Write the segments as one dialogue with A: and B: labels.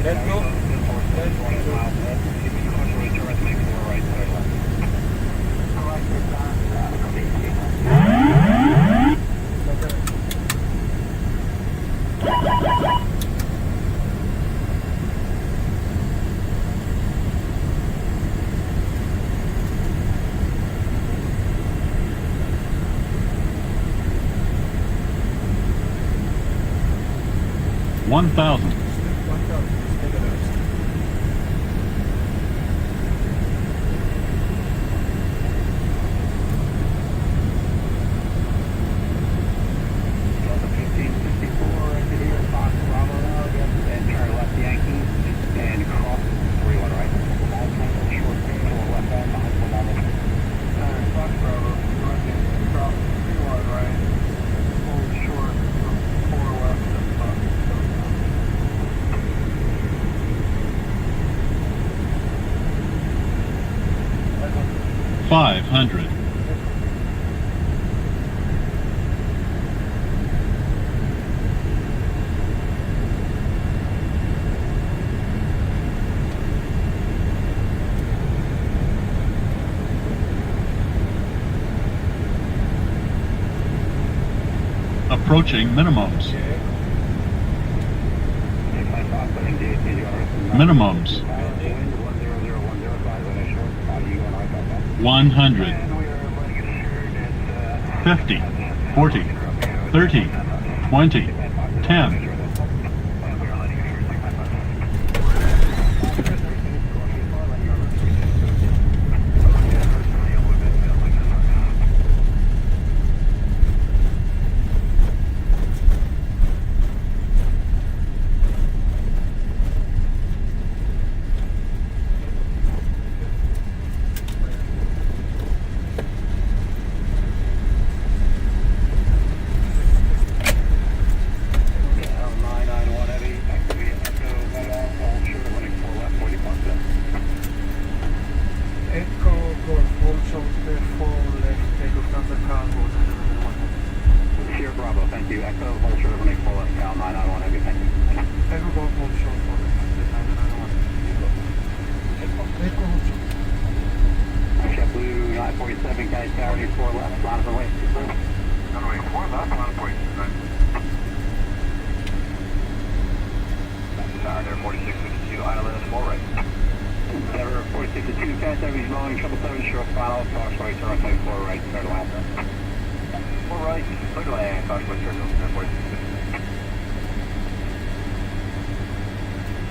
A: Let's go.
B: One thousand. $500. Approaching minimums. Minimums. 100, 50, 40, 30, 20, 10.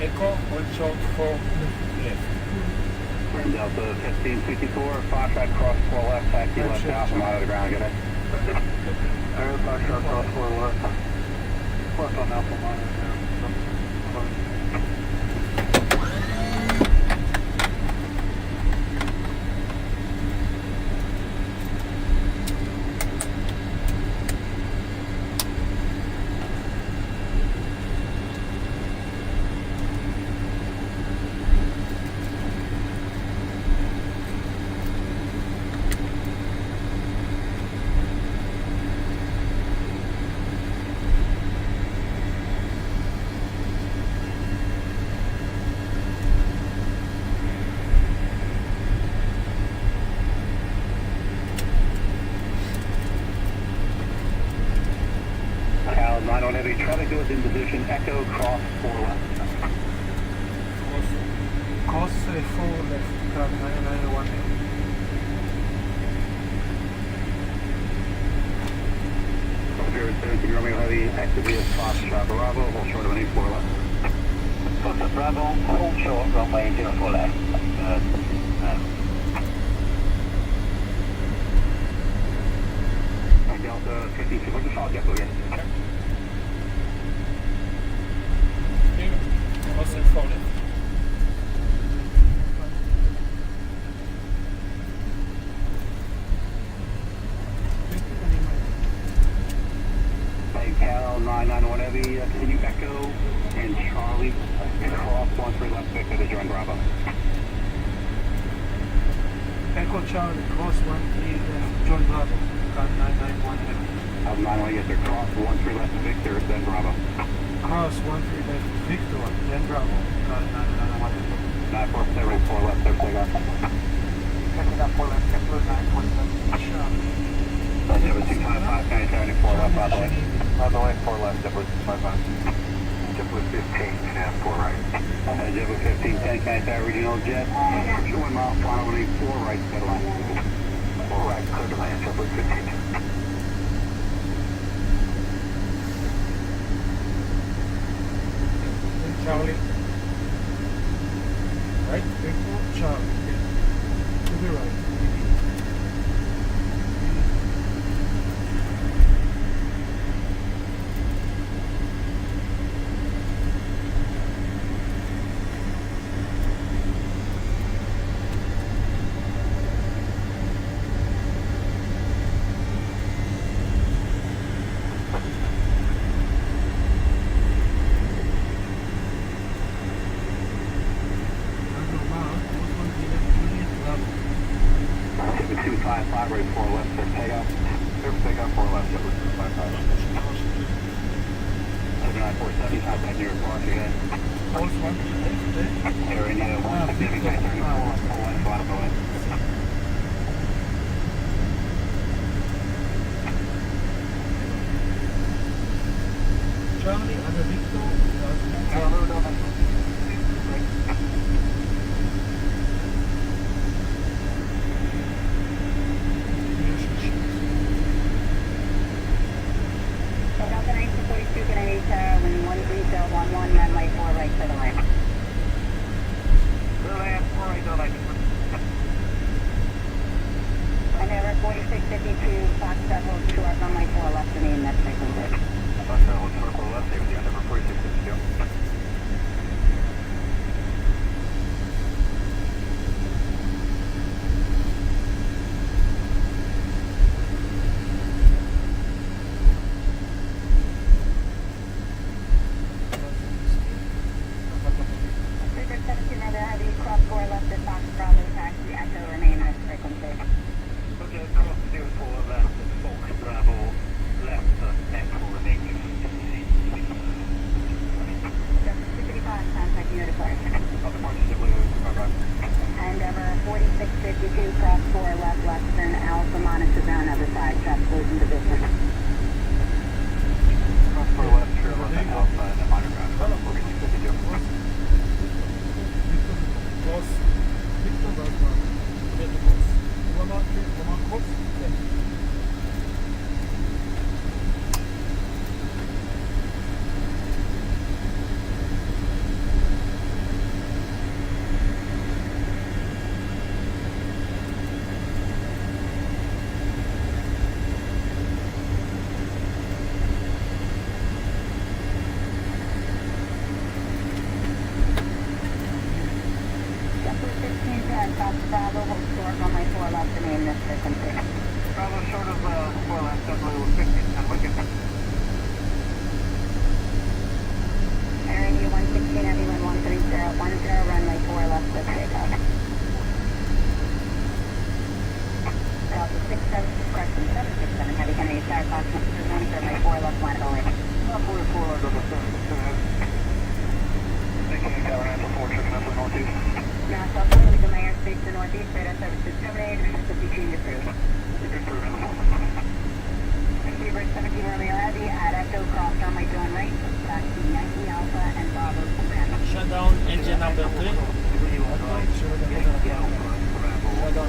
A: Echo, hold short for left.
C: Delta 1554, Foxtrot cross 4 left, taxi left Alpha mile to the ground, get it?
D: Air Foxtrot cross 4 left. Left on Alpha mile to the ground.
C: Callouts 9 heavy traffic goes in position, Echo cross 4 left.
D: Cross 4 left, car 991.
C: Spirit 17 Romeo heavy, actively as Foxtrot Bravo, hold short of an 84 left.
E: Foxtrot Bravo, hold short, runway 04 left.
C: Delta 52, what's the shot, Jeff, again?
A: What's in front of it?
C: Cal 991 heavy, continue Echo and Charlie, cross 13 left, Victor to join Bravo.
D: Echo Charlie, cross 13 left, John Bravo, car 9.
C: 9 yes sir, cross 13 left Victor, then Bravo.
D: Cross 13 left Victor, then Bravo. Got it,
C: 947, 4 left, there, take off.
D: Checking out 4 left, Kepler 947. Charlie.
C: Jibber 255, 974 left, by the way.
D: By the way, 4 left, Kepler 255. Kepler 15, and 4 right.
C: Jibber 15, 10, Canada Regional Jet. 1 mile, final running, 4 right, clear line.
D: 4 right, clear to land, Kepler 15.
A: Charlie. Right?
D: Victor, Charlie, yeah. To the right.
C: Jibber 255, ready, 4 left, there, take off.
D: There, take out 4 left, Kepler 255.
C: Jibber 947, contact New York Park again.
D: Pulse 1,
C: Air India 160, 934, 4 left, bottom away.
D: Charlie, under Victor, Charlie,
E: Delta 1942, can I reach when 13011, runway 4 right for the line.
D: clear land, 4 right, no light.
E: And over 4652, Fox Double short, runway 4 left to me, and that's frequency.
C: Fox Travel, circle left, same as the number 4652.
E: Victor 17, rather heavy, cross 4 left at Fox Bravo, taxi, echo, remain at frequency.
C: Okay, cross 04 left, Fox Bravo, left, echo, remain
E: Delta 255, contact you departure.
C: Other parts of the
E: And over 4652, cross 4 left, western, Alpha, monitor ground, other side, traffic losing position.
C: cross 4 left, trail left, alpha, and then minor ground, 4652.
A: Cross. Victor Bravo. Get the cross. One on cross. Then.
E: Kepler 1510, Fox Bravo, hold short, runway 4 left to me, and this frequency.
D: Bravo short of 4 left, Kepler 15, and wicked.
E: Air India 116, everyone 13010, runway 4 left to takeoff. Delta 67, correction 767, heavy Kennedy, Star Fox, runway 4 left, line only.
D: 44 left, double 767. Taking tower 944, checking out the northeast.
E: Now, Southwest, leaving my airspace to northeast, radar services terminated, reach 52 approved. Seabird 17 Romeo Heavy at Echo, cross runway doing right, taxi Yankee Alpha and Bravo Command.
A: Shutdown engine number 3. Shutdown.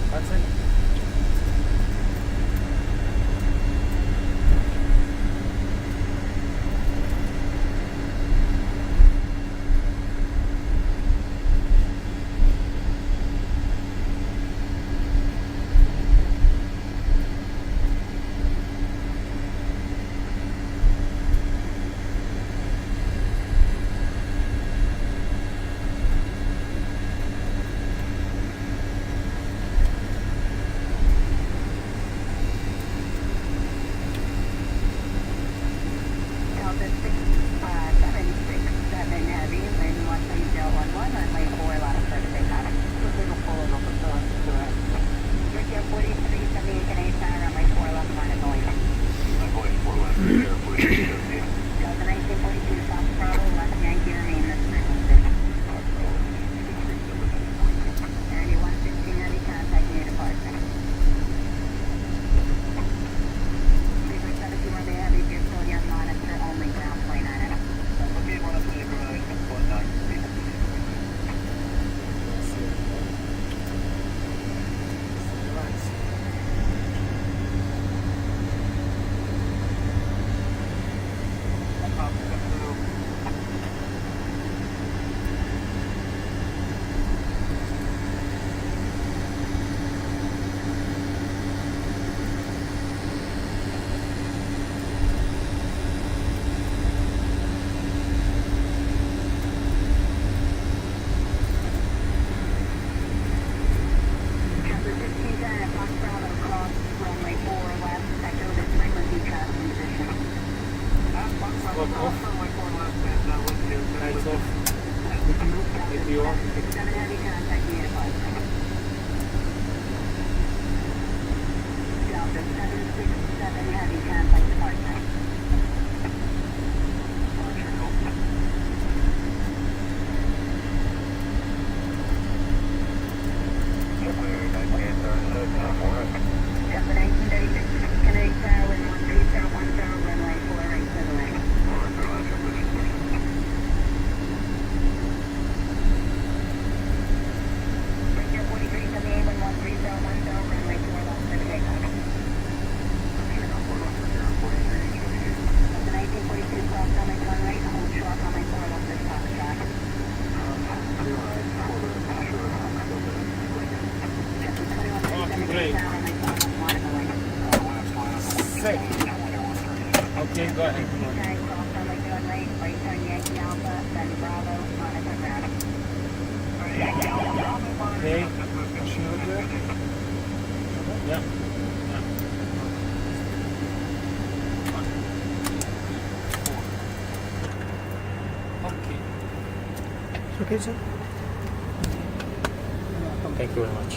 A: That's it. if you want.
E: 7 heavy contact near departure. Delta 767 heavy contact departure. Delta 1936, Connect Tower, wind 13010, runway 4 right to the left. Victor 4378, wind 13010, runway 4 left to the takeoff. Delta 1942, cross runway 1 right, hold short runway 4 left to stop track. Delta 2137,
A: great.
E: runway 4 left, Monaco way.
A: Sick. Okay, go ahead.
E: Okay, cross runway 2 right, right turn Yankee Alpha, then Bravo, Monaco ground.
A: Okay. Yeah. Okay.
F: Okay, sir.
A: Thank you very much.